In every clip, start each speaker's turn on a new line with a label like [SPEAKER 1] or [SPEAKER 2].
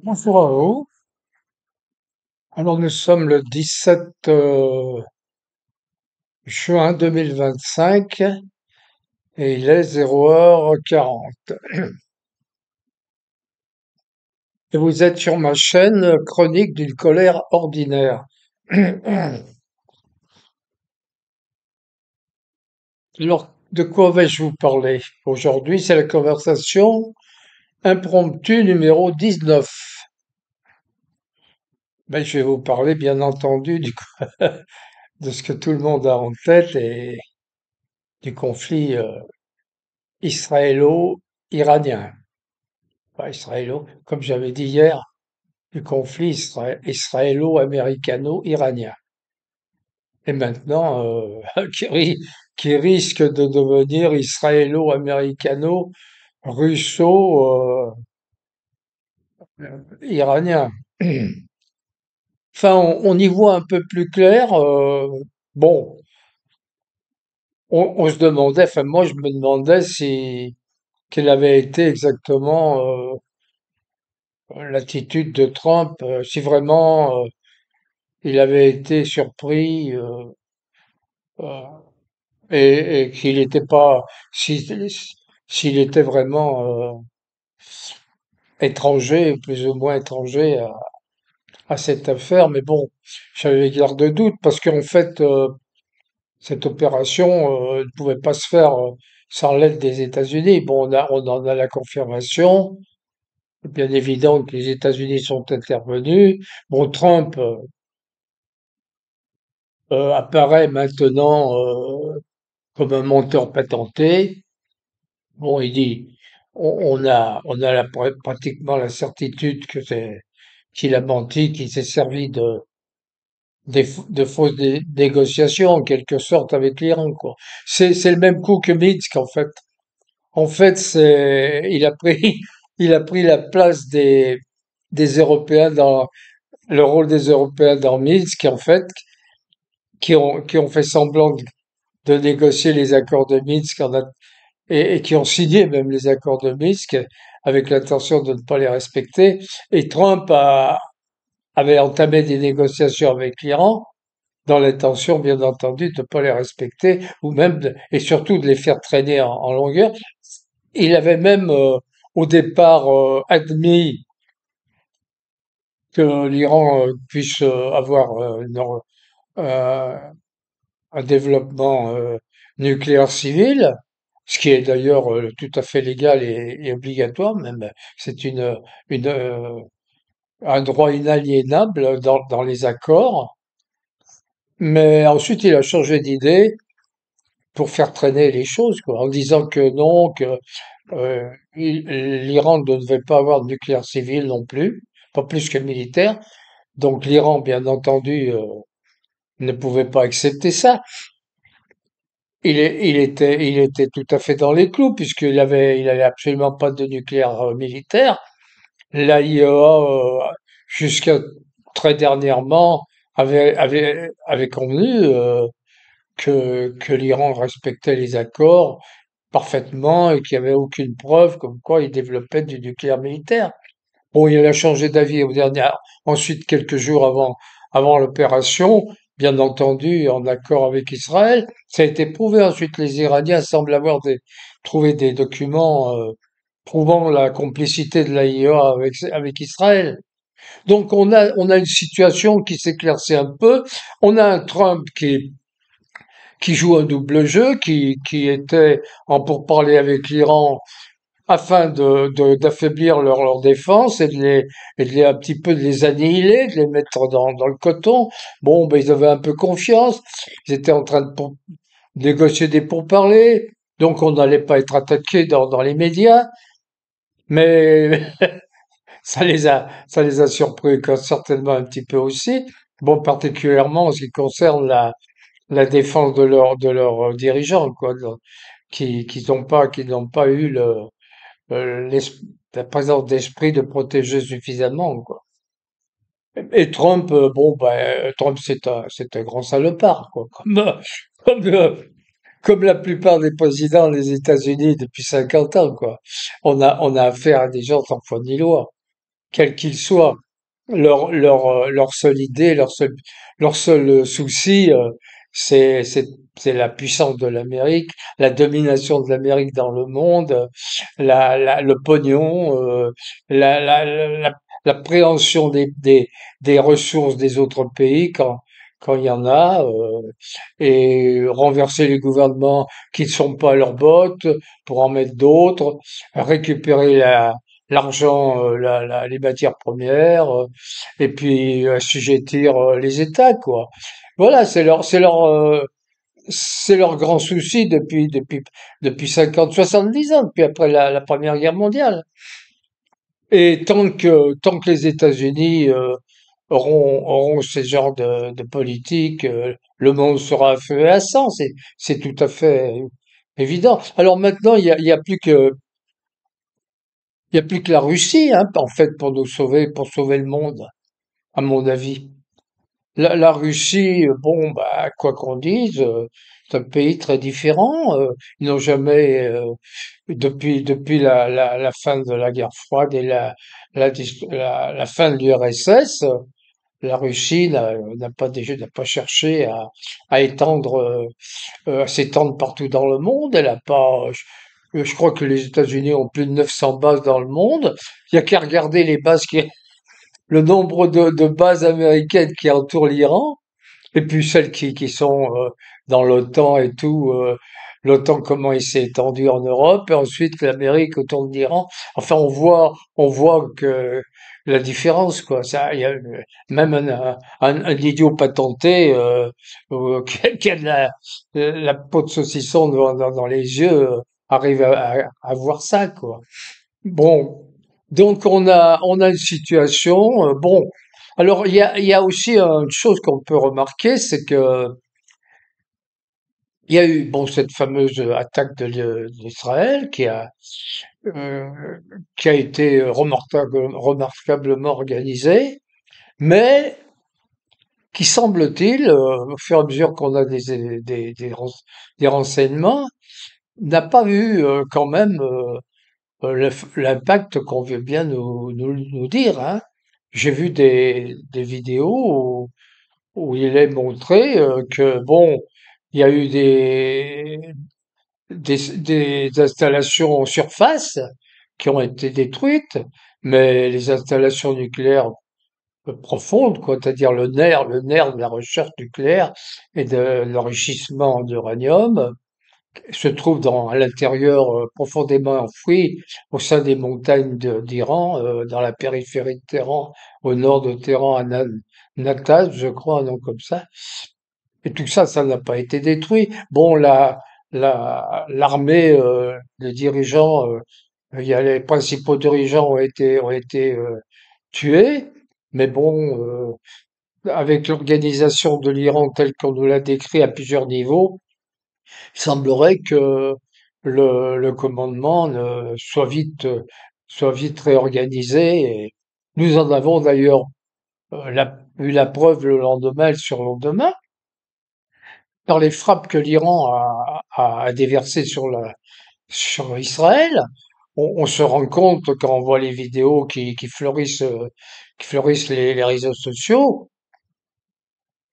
[SPEAKER 1] Bonjour à vous. Alors nous sommes le 17 juin 2025 et il est 0h40. Et vous êtes sur ma chaîne Chronique d'une colère ordinaire. Alors, de quoi vais-je vous parler? Aujourd'hui, c'est la conversation impromptue numéro 19. Ben, je vais vous parler, bien entendu, de ce que tout le monde a en tête et du conflit israélo-iranien. Pas comme j'avais dit hier, du conflit israélo-américano-iranien. Et maintenant, qui risque de devenir israélo-américano-russo-iranien. Enfin, on y voit un peu plus clair. Bon, on se demandait, enfin moi je me demandais si quelle avait été exactement l'attitude de Trump, si vraiment il avait été surpris euh, et qu'il n'était pas, s'il était vraiment étranger, plus ou moins étranger à cette affaire. Mais bon, j'avais garde de doute parce qu'en fait, cette opération ne pouvait pas se faire sans l'aide des États-Unis. Bon, on en a la confirmation. Bien évident que les États-Unis sont intervenus. Bon, Trump apparaît maintenant comme un menteur patenté. Bon, il dit, on a pratiquement la certitude que qu'il a menti, qu'il s'est servi de fausses négociations, en quelque sorte, avec l'Iran, quoi. C'est le même coup que Minsk, en fait. En fait, il a pris la place des Européens le rôle des Européens dans Minsk, en fait, qui ont fait semblant de négocier les accords de Minsk et qui ont signé même les accords de Minsk avec l'intention de ne pas les respecter. Et avait entamé des négociations avec l'Iran dans l'intention, bien entendu, de ne pas les respecter ou même et surtout de les faire traîner en longueur. Il avait même au départ admis que l'Iran puisse avoir euh, un développement nucléaire civil, ce qui est d'ailleurs tout à fait légal et obligatoire même. C'est une, un droit inaliénable dans les accords. Mais ensuite, il a changé d'idée pour faire traîner les choses, quoi, en disant que non, que l'Iran ne devait pas avoir de nucléaire civil non plus, pas plus que militaire. Donc l'Iran, bien entendu, ne pouvait pas accepter ça. Il était tout à fait dans les clous il avait absolument pas de nucléaire militaire. L'AIEA, jusqu'à très dernièrement, avait convenu que l'Iran respectait les accords parfaitement et qu'il n'y avait aucune preuve comme quoi il développait du nucléaire militaire. Bon, il a changé d'avis ensuite quelques jours avant l'opération, bien entendu, en accord avec Israël. Ça a été prouvé ensuite. Les Iraniens semblent trouvé des documents prouvant la complicité de l'AIEA avec Israël. Donc on a une situation qui s'éclaircit un peu. On a un Trump qui joue un double jeu, qui était en pourparlers avec l'Iran afin d'affaiblir leur défense et de les un petit peu de les annihiler, de les mettre dans le coton. Bon, ben, ils avaient un peu confiance. Ils étaient en train de négocier des pourparlers. Donc, on n'allait pas être attaqué dans les médias. Mais ça les a surpris certainement un petit peu aussi. Bon, particulièrement en ce qui concerne la défense de leurs dirigeants, quoi, qui n'ont pas eu la présence d'esprit de protéger suffisamment, quoi. Et Trump, bon, ben, Trump, c'est un grand salopard, quoi. Comme, comme la plupart des présidents des États-Unis depuis 50 ans, quoi. On a affaire à des gens sans foi ni loi. quel qu'il soit. Leur seule idée, leur seul souci, c'est la puissance de l'Amérique, la domination de l'Amérique dans le monde, le pognon, la préhension des ressources des autres pays quand il y en a, et renverser les gouvernements qui ne sont pas à leurs bottes pour en mettre d'autres, récupérer l'argent, les matières premières, et puis assujettir les États, quoi. Voilà, c'est leur grand souci depuis 50, 70 ans, depuis après la Première Guerre mondiale. Et tant que les États-Unis auront ce genre de politique, le monde sera à feu et à sang. C'est tout à fait évident. Alors maintenant, il y a plus que la Russie, hein, en fait, pour sauver le monde, à mon avis. La Russie, bon, bah, quoi qu'on dise, c'est un pays très différent. Ils n'ont jamais, depuis la fin de la guerre froide et la fin de l'URSS, la Russie n'a pas cherché à s'étendre partout dans le monde. Elle a pas, je crois que les États-Unis ont plus de 900 bases dans le monde. Il y a qu'à regarder le nombre de bases américaines qui entourent l'Iran. Et puis celles qui sont dans l'OTAN et tout, l'OTAN comment il s'est étendu en Europe, et ensuite l'Amérique autour de l'Iran. Enfin, on voit que la différence, quoi. Ça, il y a même un idiot patenté qui a de la peau de saucisson dans les yeux arrive à voir ça, quoi. Bon, donc on a une situation. Bon, alors il y a aussi une chose qu'on peut remarquer, c'est que il y a eu bon cette fameuse attaque d'Israël euh, qui a été remarquablement organisée, mais qui semble-t-il, au fur et à mesure qu'on a des renseignements, n'a pas eu quand même l'impact qu'on veut bien nous dire, hein. J'ai vu des vidéos où il est montré que bon, il y a eu des installations en surface qui ont été détruites, mais les installations nucléaires profondes, quoi, c'est-à-dire le nerf de la recherche nucléaire et de l'enrichissement d'uranium, se trouve à l'intérieur, profondément enfoui au sein des montagnes d'Iran, dans la périphérie de Téhéran, au nord de Téhéran, Natas, je crois, un nom comme ça. Et tout ça, ça n'a pas été détruit. Bon, l'armée, les dirigeants, il y a les principaux dirigeants ont été tués, mais bon, avec l'organisation de l'Iran telle qu'on nous l'a décrit à plusieurs niveaux, il semblerait que le commandement soit vite réorganisé. Et nous en avons d'ailleurs eu la preuve le lendemain, le surlendemain, par les frappes que l'Iran a déversées sur Israël. On se rend compte quand on voit les vidéos qui fleurissent les réseaux sociaux,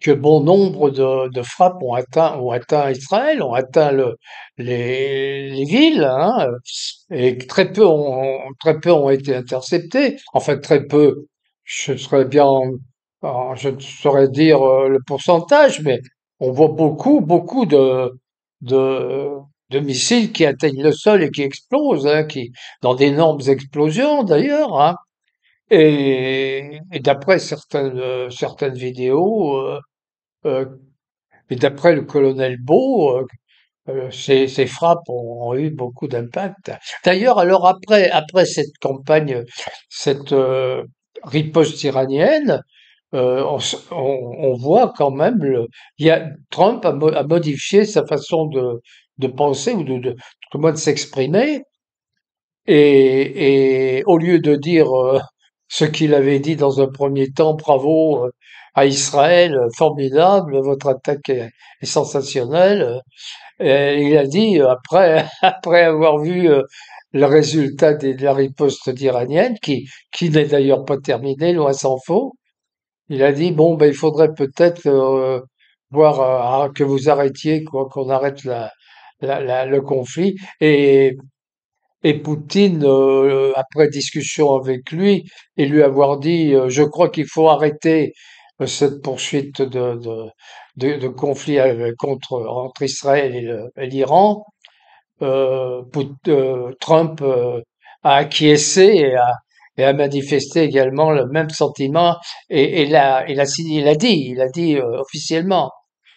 [SPEAKER 1] que bon nombre de frappes ont atteint Israël, ont atteint les villes, hein, et que très peu ont été interceptés. Enfin, très peu. Je serais bien, je ne saurais dire le pourcentage, mais on voit beaucoup de, de missiles qui atteignent le sol et qui explosent, hein, dans d'énormes explosions d'ailleurs, hein. Et d'après certaines vidéos, euh, et d'après le colonel Beau, ces frappes ont eu beaucoup d'impact. D'ailleurs, alors après cette campagne, cette riposte iranienne, on voit quand même Trump a modifié sa façon de penser ou comment de s'exprimer, et au lieu de dire ce qu'il avait dit dans un premier temps, bravo à Israël, formidable, votre attaque est sensationnelle, il a dit après après avoir vu le résultat de la riposte iranienne, qui n'est d'ailleurs pas terminée, loin s'en faut. Il a dit, bon, ben, il faudrait peut-être voir que vous arrêtiez, quoi, qu'on arrête le conflit. Et Poutine, après discussion avec lui, et lui avoir dit, je crois qu'il faut arrêter cette poursuite de conflit entre Israël et l'Iran. Trump a acquiescé et a manifesté également le même sentiment il a dit officiellement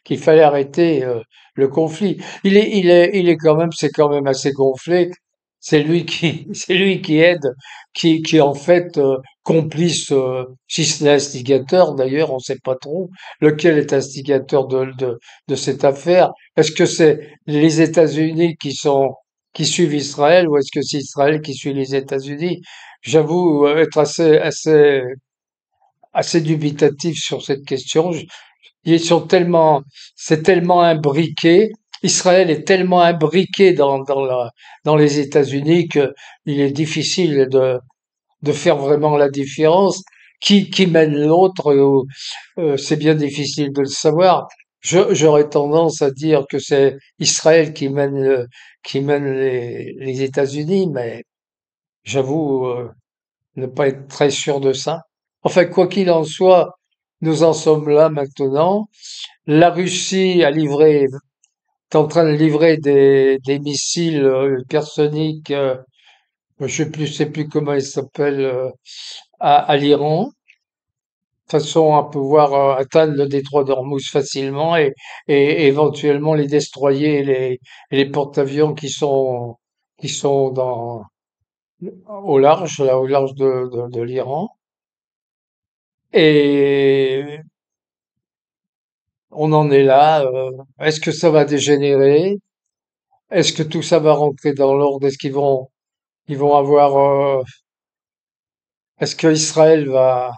[SPEAKER 1] qu'il fallait arrêter le conflit. Il est quand même, c'est quand même assez gonflé. C'est lui qui aide, qui en fait complice, si ce n'est instigateur d'ailleurs, on ne sait pas trop lequel est instigateur de cette affaire. Est-ce que c'est les États-Unis qui suivent Israël ou est-ce que c'est Israël qui suit les États-Unis? J'avoue être assez dubitatif sur cette question. Ils sont tellement, c'est tellement imbriqué. Israël est tellement imbriqué dans les États-Unis que il est difficile de faire vraiment la différence. Qui mène l'autre, c'est bien difficile de le savoir. J'aurais tendance à dire que c'est Israël qui mène les États-Unis, mais j'avoue ne pas être très sûr de ça. Enfin, quoi qu'il en soit, nous en sommes là maintenant. La Russie est en train de livrer des missiles hypersoniques, sais plus comment ils s'appellent, à l'Iran, de façon à pouvoir atteindre le détroit d'Ormuz facilement et éventuellement les destroyers et les porte-avions qui sont au large, là, au large de l'Iran. Et on en est là. Est-ce que ça va dégénérer? Est-ce que tout ça va rentrer dans l'ordre? Ils vont avoir, est-ce que Israël va,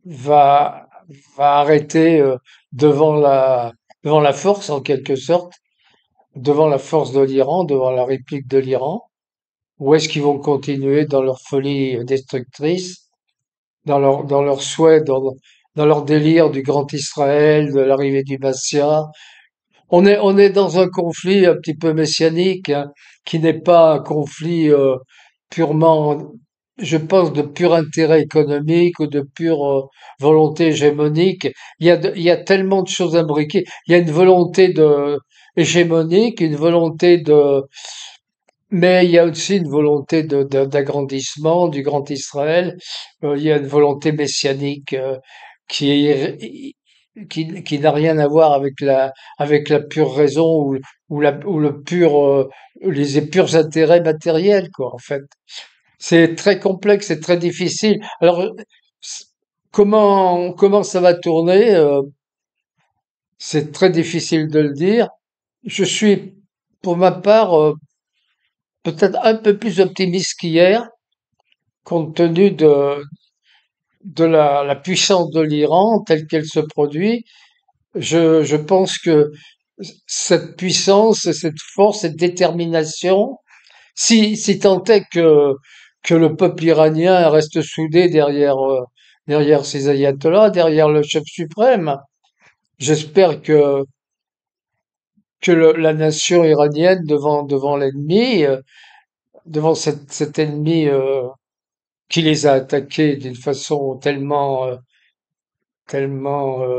[SPEAKER 1] va arrêter devant devant la force en quelque sorte, devant la force de l'Iran, devant la réplique de l'Iran? Ou est-ce qu'ils vont continuer dans leur folie destructrice, dans leur souhait, dans leur délire du grand Israël, de l'arrivée du Messie? On est dans un conflit un petit peu messianique, hein, qui n'est pas un conflit purement, je pense, de pur intérêt économique ou de pure volonté hégémonique. Il y a tellement de choses imbriquées. Il y a une volonté hégémonique, une volonté mais il y a aussi une volonté d'agrandissement du Grand Israël. Il y a une volonté messianique qui est, qui n'a rien à voir avec la pure raison ou le pur, les purs intérêts matériels, quoi, en fait. C'est très complexe, c'est très difficile. Alors, c- comment ça va tourner? C'est très difficile de le dire. Je suis, pour ma part, peut-être un peu plus optimiste qu'hier, compte tenu de la puissance de l'Iran telle qu'elle se produit. Je pense que cette puissance, cette force, cette détermination, si tant est que le peuple iranien reste soudé derrière ses ayatollahs, derrière le chef suprême, j'espère que la nation iranienne devant l'ennemi, devant cet ennemi qui les a attaqués d'une façon tellement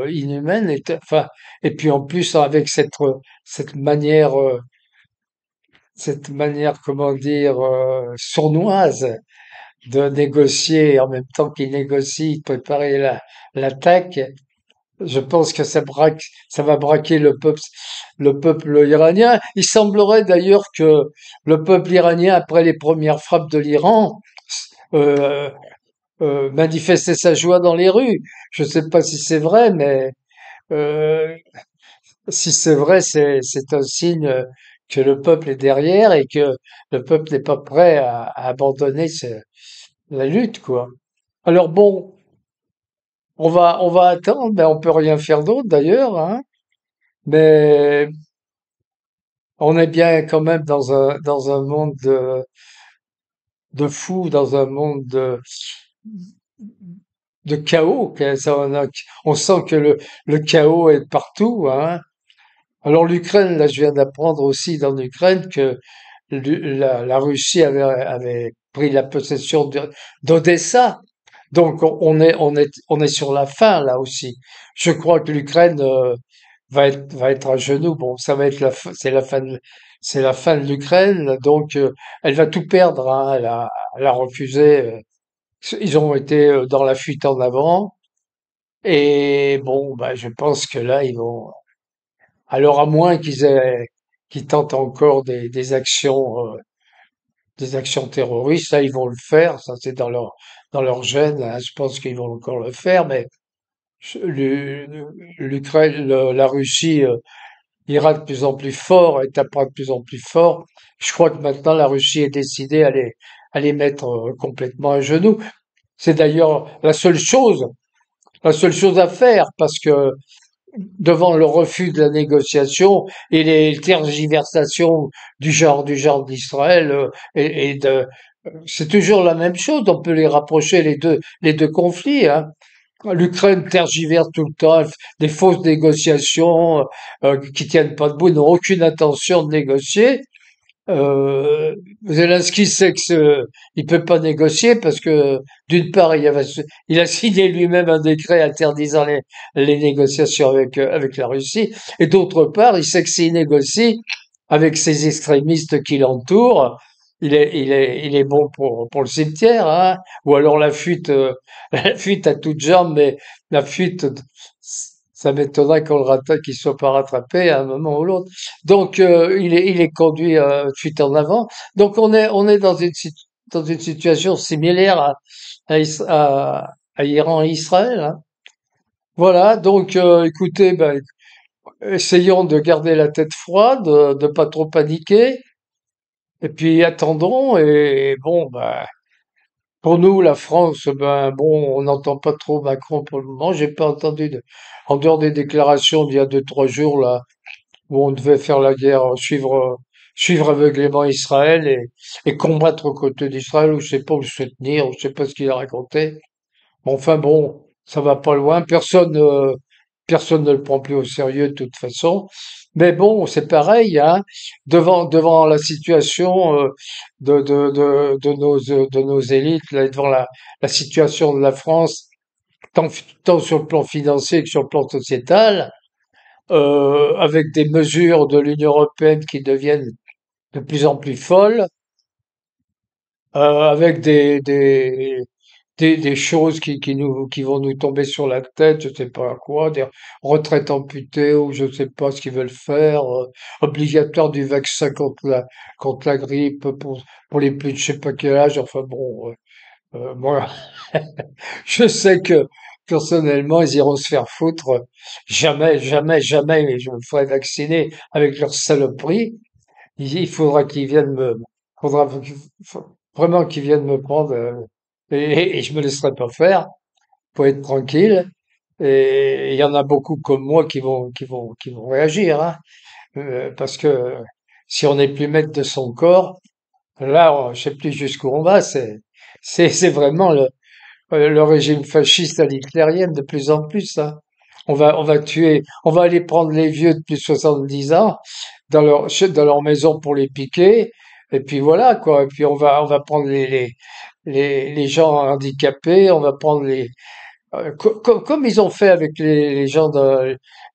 [SPEAKER 1] inhumaine enfin et puis en plus avec cette manière comment dire sournoise de négocier en même temps qu'ils négocient de préparer l'attaque. Je pense que ça va braquer le peuple iranien. Il semblerait d'ailleurs que le peuple iranien, après les premières frappes de l'Iran, euh, manifester sa joie dans les rues. Je ne sais pas si c'est vrai, mais euh, si c'est vrai, c'est un signe que le peuple est derrière et que le peuple n'est pas prêt à abandonner la lutte, quoi. Alors bon, on va attendre, mais on peut rien faire d'autre d'ailleurs, hein. Mais on est bien quand même dans un monde de fous, dans un monde de chaos. On sent que le chaos est partout, hein. Alors l'Ukraine, là, je viens d'apprendre aussi dans l'Ukraine que la Russie avait pris la possession d'Odessa. Donc on est sur la fin là aussi. Je crois que l'Ukraine va être à genoux. Bon, ça va être c'est la fin de l'Ukraine. Donc elle va tout perdre, hein. Elle a refusé. Ils ont été dans la fuite en avant. Et bon, bah, je pense que là ils vont. Alors à moins qu'ils tentent encore des actions terroristes, ça ils vont le faire. Ça c'est dans leur gène, hein. Je pense qu'ils vont encore le faire. Mais l'U- l'Ukraine, la Russie ira de plus en plus fort et tapera de plus en plus fort. Je crois que maintenant la Russie est décidée à les mettre complètement à genoux. C'est d'ailleurs la seule chose à faire parce que devant le refus de la négociation et les tergiversations du genre d'Israël et de c'est toujours la même chose. On peut les rapprocher les deux conflits, hein. L'Ukraine tergiverse tout le temps, des fausses négociations qui tiennent pas debout, n'ont aucune intention de négocier. Zelensky sait que il peut pas négocier parce que d'une part il a signé lui-même un décret interdisant les négociations avec la Russie et d'autre part il sait que s'il négocie avec ces extrémistes qui l'entourent, il est bon pour le cimetière, hein. Ou alors la fuite, la fuite à toutes jambes, mais la fuite, ça m'étonnerait qu'il soit pas rattrapé à un moment ou l'autre. Donc, il est conduit fuite en avant. Donc, on est dans une situation similaire à Iran et Israël, hein. Voilà. Donc, écoutez, ben, essayons de garder la tête froide, de pas trop paniquer. Et puis attendons, et bon, bah, pour nous, la France, ben bon, on n'entend pas trop Macron pour le moment. J'ai pas entendu en dehors des déclarations d'il y a deux, trois jours, là, où on devait faire la guerre, suivre aveuglément Israël et combattre aux côtés d'Israël, ou je sais pas où le soutenir, ou je sais pas ce qu'il a raconté. Enfin bon, ça va pas loin. Personne ne le prend plus au sérieux de toute façon. Mais bon, c'est pareil, hein. Devant la situation de nos élites, là, devant la situation de la France, tant, tant sur le plan financier que sur le plan sociétal, avec des mesures de l'Union européenne qui deviennent de plus en plus folles, avec des choses qui vont nous tomber sur la tête, je sais pas quoi, des retraites amputées ou je sais pas ce qu'ils veulent faire, obligatoire du vaccin contre la grippe pour les plus de je sais pas quel âge, enfin bon, moi, je sais que personnellement, ils iront se faire foutre. Jamais je me ferai vacciner avec leur saloperie. Il faudra qu'ils viennent faudra vraiment qu'ils viennent me prendre, et je me laisserai pas faire pour être tranquille. Et il y en a beaucoup comme moi qui vont réagir, hein. Parce que si on n'est plus maître de son corps, là, je sais plus jusqu'où on va. C'est vraiment le régime fasciste à l'hitlérienne de plus en plus, hein. On va aller prendre les vieux de plus de 70 ans dans leur maison pour les piquer. Et puis voilà, quoi. Et puis on va prendre les gens handicapés, on va prendre comme ils ont fait avec les gens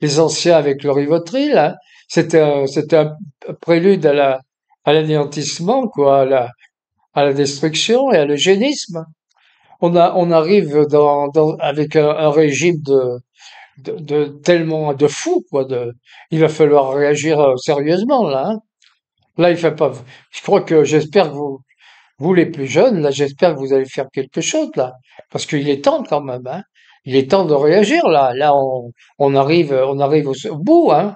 [SPEAKER 1] les anciens avec le Rivotril, hein. C'était un prélude à l'anéantissement, quoi, à la destruction et à l'eugénisme. On arrive avec un régime de tellement de fou, quoi. Il va falloir réagir sérieusement, là, hein. Là, il fait pas. Je crois que j'espère que vous les plus jeunes, là, j'espère que vous allez faire quelque chose, là, parce qu'il est temps quand même, hein. Il est temps de réagir, là. On arrive au bout, hein,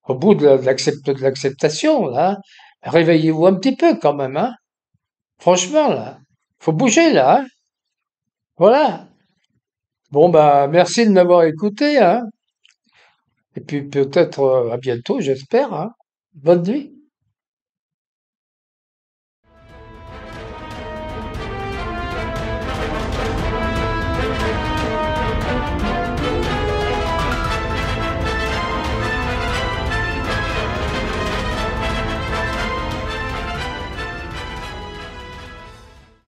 [SPEAKER 1] au bout de l'acceptation, là. Réveillez-vous un petit peu quand même, hein. Franchement, là, faut bouger, là, hein. Voilà. Bon, bah, merci de m'avoir écouté, hein. Et puis peut-être à bientôt, j'espère, hein. Bonne nuit.